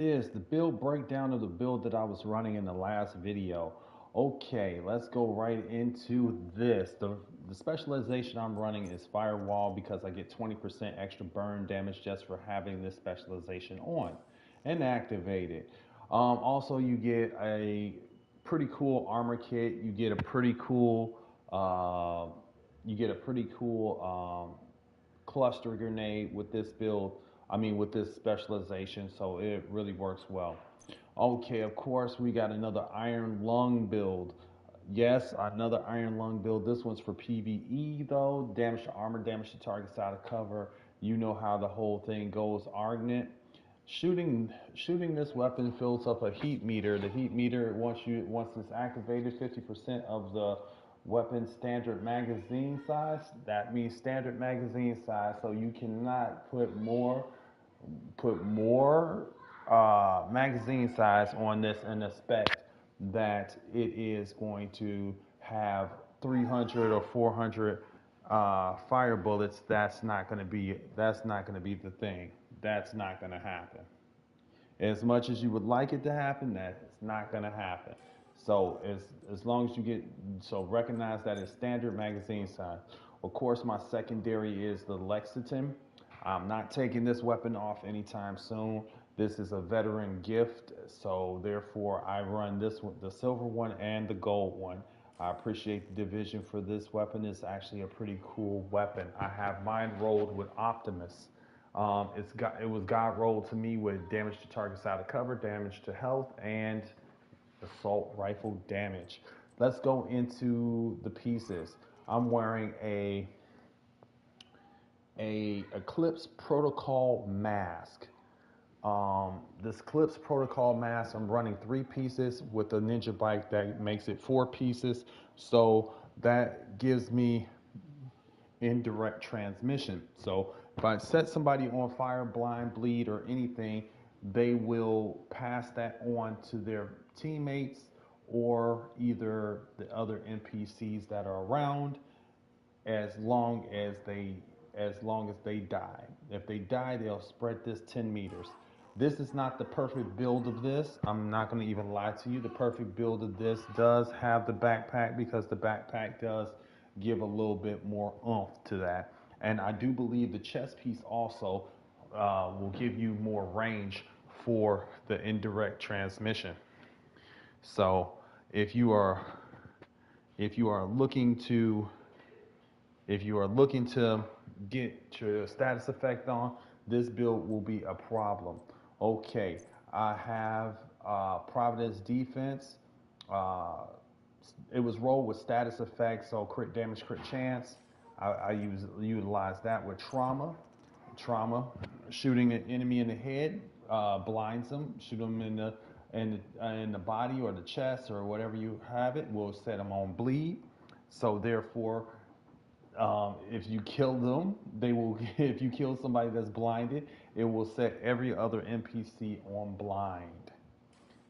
Is the build breakdown of the build that I was running in the last video. Okay, let's go right into this. The specialization I'm running is Firewall because I get 20% extra burn damage just for having this specialization on and activated. Also, you get a pretty cool armor kit. Uh, you get a pretty cool cluster grenade with this build. I mean, with this specialization, so it really works well. Okay, of course, we got another Iron Lung build. Yes, another Iron Lung build. This one's for PVE though. Damage to armor, damage to targets out of cover. You know how the whole thing goes. Argnit. Shooting this weapon fills up a heat meter. The heat meter once it's activated, 50% of the weapon standard magazine size. That means standard magazine size, so you cannot put more magazine size on this and expect that it is going to have 300 or 400 fire bullets. That's not going to be the thing. That's not going to happen. As much as you would like it to happen, that's not going to happen. So as long as you get so recognize that it's standard magazine size. Of course, my secondary is the Lexington. I'm not taking this weapon off anytime soon. This is a veteran gift, so therefore I run this one, the silver one and the gold one. I appreciate the division for this weapon. It's actually a pretty cool weapon. I have mine rolled with Optimus. It was God rolled to me with damage to targets out of cover, damage to health, and assault rifle damage. Let's go into the pieces. I'm wearing a Eclipse Protocol mask. This Eclipse Protocol mask, I'm running 3 pieces with a Ninja bike that makes it 4 pieces. So that gives me indirect transmission. So if I set somebody on fire, blind, bleed, or anything, they will pass that on to their teammates or either the other NPCs that are around as long as they die. If they die, they'll spread this 10 meters. This is not the perfect build of this. I'm not going to even lie to you. The perfect build of this does have the backpack because the backpack does give a little bit more oomph to that. And I do believe the chest piece also will give you more range for the indirect transmission. So if you are if you are looking to if you are looking to get your status effect on, this build will be a problem. Okay, I have Providence Defense. Uh, it was rolled with status effect, so crit damage, crit chance. I utilize that with trauma. Trauma, shooting an enemy in the head blinds them. Shoot them in the body or the chest or whatever you have it will set them on bleed. So therefore, if you kill them, they will. If you kill somebody that's blinded, it will set every other NPC on blind.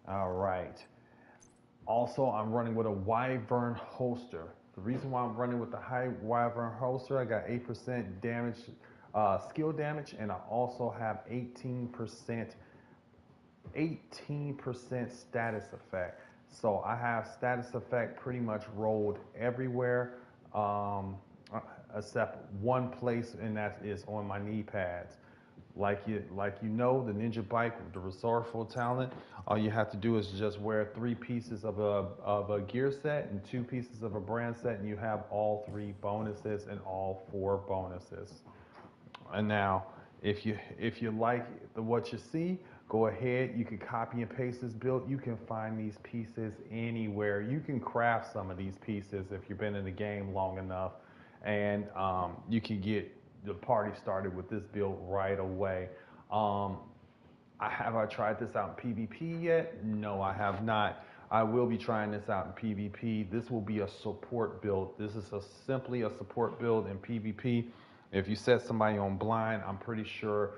All right. Also, I'm running with a Wyvern holster. The reason why I'm running with the high Wyvern holster, I got 8% damage, skill damage, and I also have 18% status effect. So I have status effect pretty much rolled everywhere, um, except one place, and that is on my knee pads. Like you know, the Ninja Bike, the resourceful talent. All you have to do is just wear 3 pieces of a gear set and 2 pieces of a brand set, and you have all 3 bonuses and all 4 bonuses. And now, if you like what you see, go ahead. You can copy and paste this build. You can find these pieces anywhere. You can craft some of these pieces if you've been in the game long enough, and you can get the party started with this build right away. Um, have I tried this out in PvP yet? No, I have not. I will be trying this out in PvP. This will be a support build. This is simply a support build in PvP. If you set somebody on blind, I'm pretty sure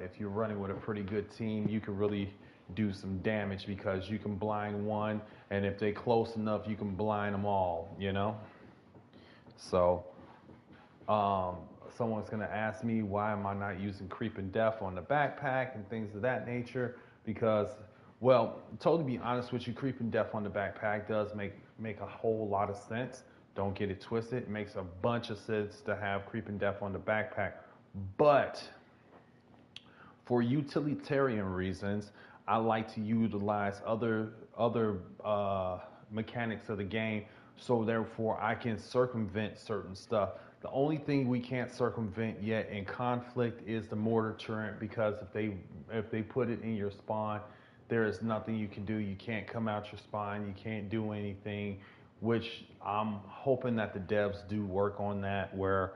if you're running with a pretty good team, you can really do some damage because you can blind one, and if they're close enough, you can blind them all, you know? So um, someone's going to ask me why am I not using creep and death on the backpack and things of that nature. because, well, totally be honest with you, creeping death on the backpack does make a whole lot of sense. Don't get it twisted. It makes a bunch of sense to have creeping death on the backpack. But for utilitarian reasons, I like to utilize other mechanics of the game, so therefore I can circumvent certain stuff. The only thing we can't circumvent yet in conflict is the mortar turret, because if they put it in your spawn, there is nothing you can do. You can't come out your spawn. You can't do anything, which I'm hoping that the devs do work on that, where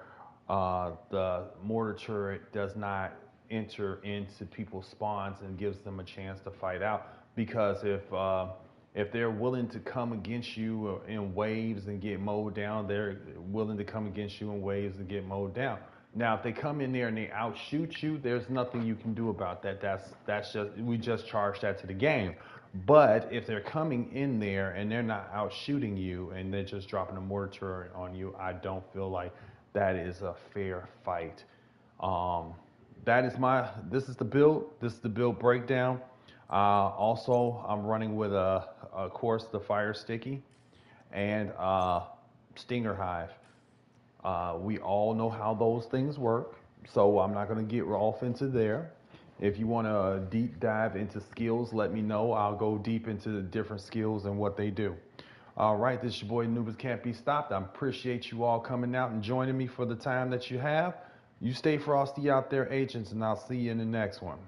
the mortar turret does not enter into people's spawns and gives them a chance to fight out. Because if they're willing to come against you in waves and get mowed down, they're willing to come against you in waves and get mowed down. Now, if they come in there and they outshoot you, there's nothing you can do about that. That's just, we just charge that to the game. But if they're coming in there and they're not outshooting you and they're just dropping a mortar turret on you, I don't feel like that is a fair fight. Um, this is the build. This is the build breakdown. Also, I'm running with of course, the Fire Sticky and Stinger Hive. We all know how those things work, so I'm not going to get off into there. If you want to deep dive into skills, let me know. I'll go deep into the different skills and what they do. All right, this is your boy Nubis Can't Be Stopped. I appreciate you all coming out and joining me for the time that you have. You stay frosty out there, agents, and I'll see you in the next one.